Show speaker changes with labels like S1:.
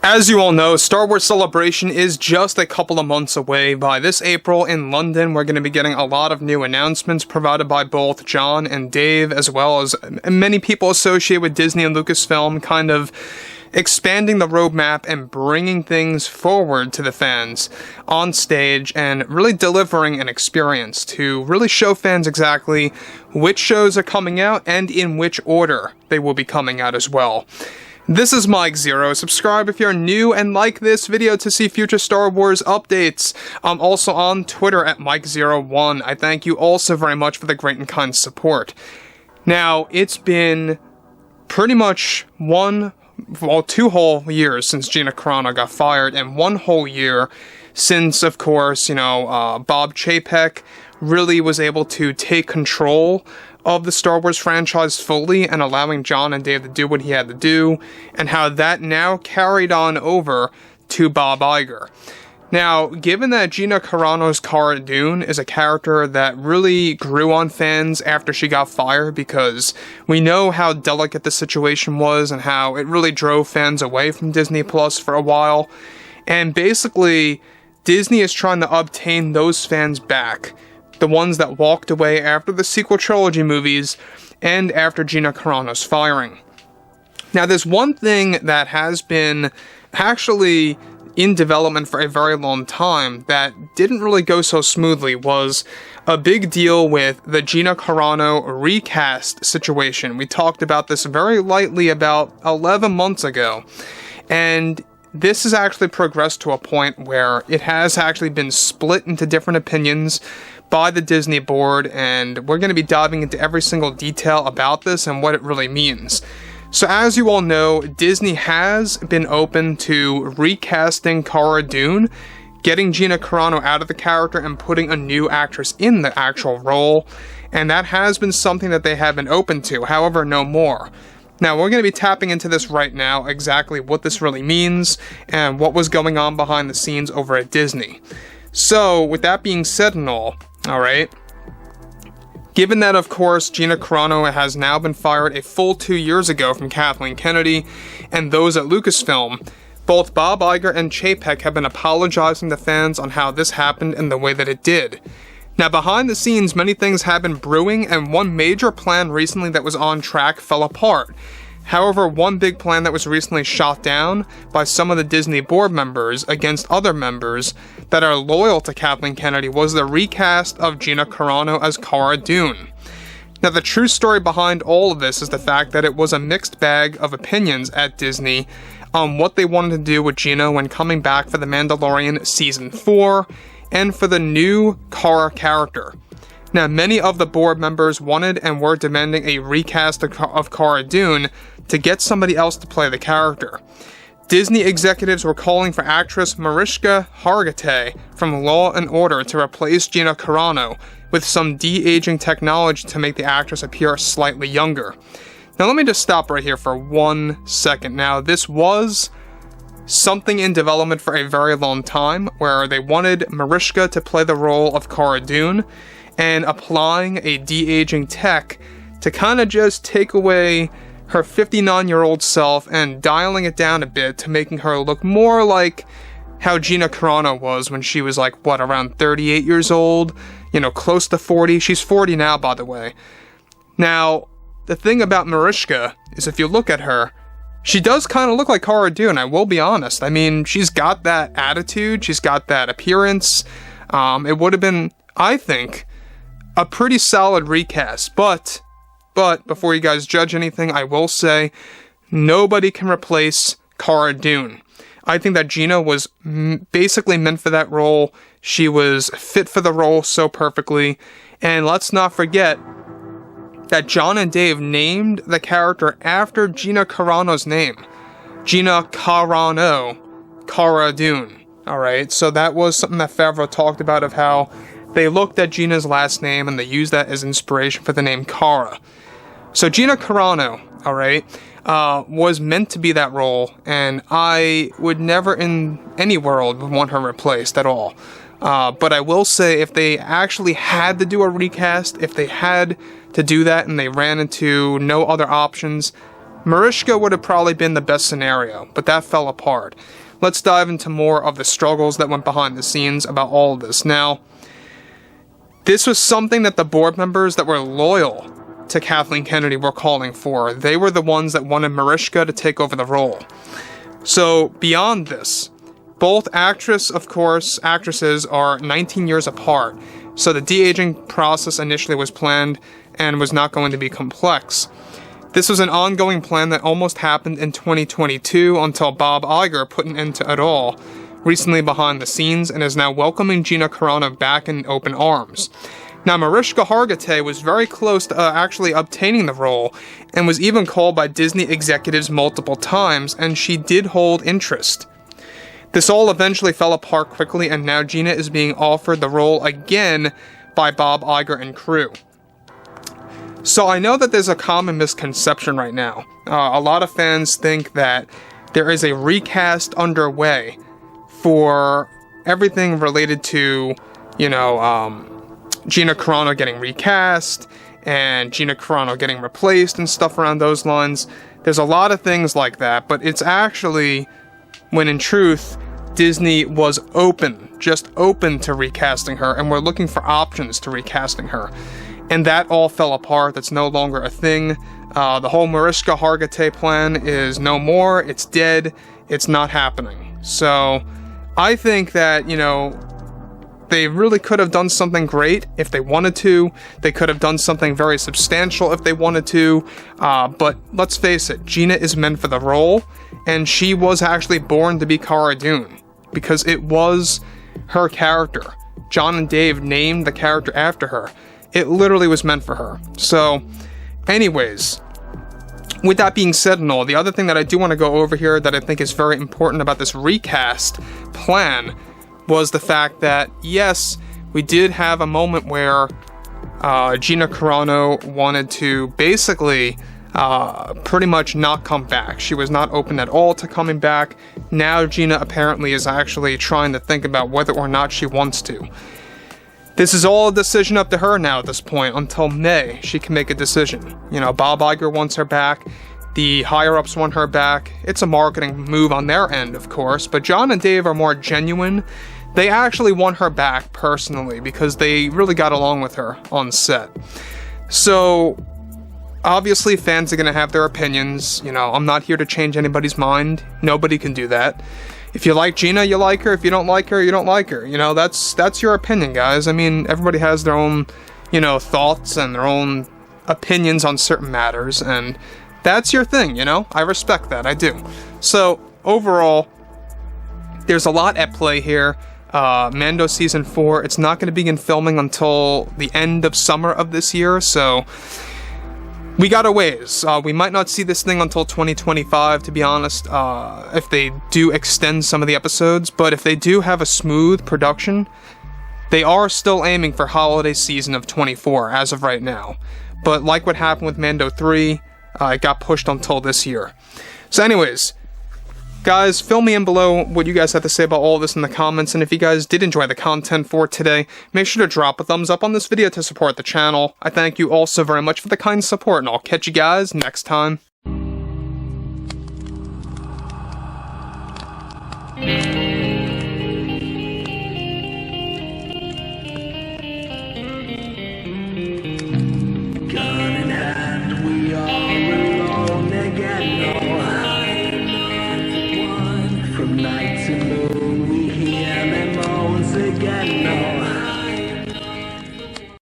S1: As you all know, Star Wars Celebration is just a couple of months away. By this April in London, we're going to be getting a lot of new announcements provided by both John and Dave, as well as many people associated with Disney and Lucasfilm, kind of expanding the roadmap and bringing things forward to the fans on stage and really delivering an experience to really show fans exactly which shows are coming out and in which order they will be coming out as well. This is Mike Zero. Subscribe if you're new and like this video to see future Star Wars updates. I'm also on Twitter at Mike01. I thank you all so very much for the great and kind support. Now, it's been pretty much 2 whole years since Gina Carano got fired, and 1 whole year since, of course, Bob Chapek really was able to take control of the Star Wars franchise fully and allowing John and Dave to do what he had to do, and how that now carried on over to Bob Iger. Now, given that Gina Carano's Cara Dune is a character that really grew on fans after she got fired, because we know how delicate the situation was and how it really drove fans away from Disney Plus for a while, and basically Disney is trying to obtain those fans back. The ones that walked away after the sequel trilogy movies and after Gina Carano's firing. Now, there's one thing that has been actually in development for a very long time that didn't really go so smoothly, was a big deal with the Gina Carano recast situation. We talked about this very lightly about 11 months ago, and this has actually progressed to a point where it has actually been split into different opinions by the Disney board, and we're going to be diving into every single detail about this and what it really means. So as you all know, Disney has been open to recasting Cara Dune, getting Gina Carano out of the character and putting a new actress in the actual role, and that has been something that they have been open to, however, no more. Now, we're going to be tapping into this right now, exactly what this really means, and what was going on behind the scenes over at Disney. So, with that being said and all, alright, given that, of course, Gina Carano has now been fired a full 2 years ago from Kathleen Kennedy and those at Lucasfilm, both Bob Iger and Chapek have been apologizing to fans on how this happened and the way that it did. Now, behind the scenes, many things have been brewing, and one major plan recently that was on track fell apart. However, one big plan that was recently shot down by some of the Disney board members against other members that are loyal to Kathleen Kennedy was the recast of Gina Carano as Cara Dune. Now, the true story behind all of this is the fact that it was a mixed bag of opinions at Disney on what they wanted to do with Gina when coming back for The Mandalorian Season 4 and for the new Cara character. Now, many of the board members wanted and were demanding a recast of Cara Dune to get somebody else to play the character. Disney executives were calling for actress Mariska Hargitay from Law & Order to replace Gina Carano with some de-aging technology to make the actress appear slightly younger. Now, let me just stop right here for 1 second. Now, this was something in development for a very long time, where they wanted Mariska to play the role of Cara Dune, and applying a de-aging tech to kind of just take away her 59-year-old self and dialing it down a bit to making her look more like how Gina Carano was when she was like, around 38 years old? Close to 40. She's 40 now, by the way. Now, the thing about Mariska is if you look at her, she does kind of look like Cara Dune, I will be honest. I mean, she's got that attitude, she's got that appearance. It would have been, I think, a pretty solid recast, but before you guys judge anything, I will say nobody can replace Cara Dune. I think that Gina was basically meant for that role. She was fit for the role so perfectly, and let's not forget that John and Dave named the character after Gina Carano's name. Gina Carano, Cara Dune. Alright, so that was something that FAVREAU talked about, of how they looked at Gina's last name and they used that as inspiration for the name Cara. So Gina Carano, alright, was meant to be that role, and I would never in any world want her replaced at all. But I will say, if they actually had to do a recast, if they had to do that and they ran into no other options, Mariska would have probably been the best scenario, but that fell apart. Let's dive into more of the struggles that went behind the scenes about all of this. Now, this was something that the board members that were loyal to Kathleen Kennedy were calling for. They were the ones that wanted Mariska to take over the role. So, beyond this, both actresses are 19 years apart, so the de-aging process initially was planned and was not going to be complex. This was an ongoing plan that almost happened in 2022 until Bob Iger put an end to it all, recently behind the scenes, and is now welcoming Gina Carano back in open arms. Now, Mariska Hargitay was very close to actually obtaining the role, and was even called by Disney executives multiple times, and she did hold interest. This all eventually fell apart quickly, and now Gina is being offered the role again by Bob Iger and crew. So I know that there's a common misconception right now. A lot of fans think that there is a recast underway for everything related to, Gina Carano getting recast, and Gina Carano getting replaced and stuff around those lines. There's a lot of things like that, but it's actually, when in truth, Disney was just open to recasting her, and we're looking for options to recasting her. And that all fell apart. That's no longer a thing. The whole Mariska Hargitay plan is no more. It's dead. It's not happening. So, I think that, they really could have done something great if they wanted to. They could have done something very substantial if they wanted to. But let's face it, Gina is meant for the role, and she was actually born to be Cara Dune, because it was her character. John and Dave named the character after her. It literally was meant for her. So, anyways, with that being said and all, the other thing that I do want to go over here that I think is very important about this recast plan was the fact that, yes, we did have a moment where Gina Carano wanted to basically pretty much not come back. She was not open at all to coming back. Now Gina apparently is actually trying to think about whether or not she wants to. This is all a decision up to her now at this point. Until May, she can make a decision. Bob Iger wants her back. The higher-ups want her back. It's a marketing move on their end, of course, but John and Dave are more genuine. They actually want her back personally because they really got along with her on set. So, obviously, fans are going to have their opinions. I'm not here to change anybody's mind. Nobody can do that. If you like Gina, you like her. If you don't like her, you don't like her. That's your opinion, guys. I mean, everybody has their own, thoughts and their own opinions on certain matters, and that's your thing, I respect that, I do. So, overall, there's a lot at play here. Mando Season 4, it's not going to begin filming until the end of summer of this year, so we got a ways. We might not see this thing until 2025, to be honest, if they do extend some of the episodes, but if they do have a smooth production, they are still aiming for holiday season of 24 as of right now. But like what happened with Mando 3, it got pushed until this year. So anyways, guys, fill me in below what you guys have to say about all of this in the comments, and if you guys did enjoy the content for today, make sure to drop a thumbs up on this video to support the channel. I thank you all so very much for the kind support, and I'll catch you guys next time.
S2: Gun in hand, we are alone again. No, I'm not the one from night to moon.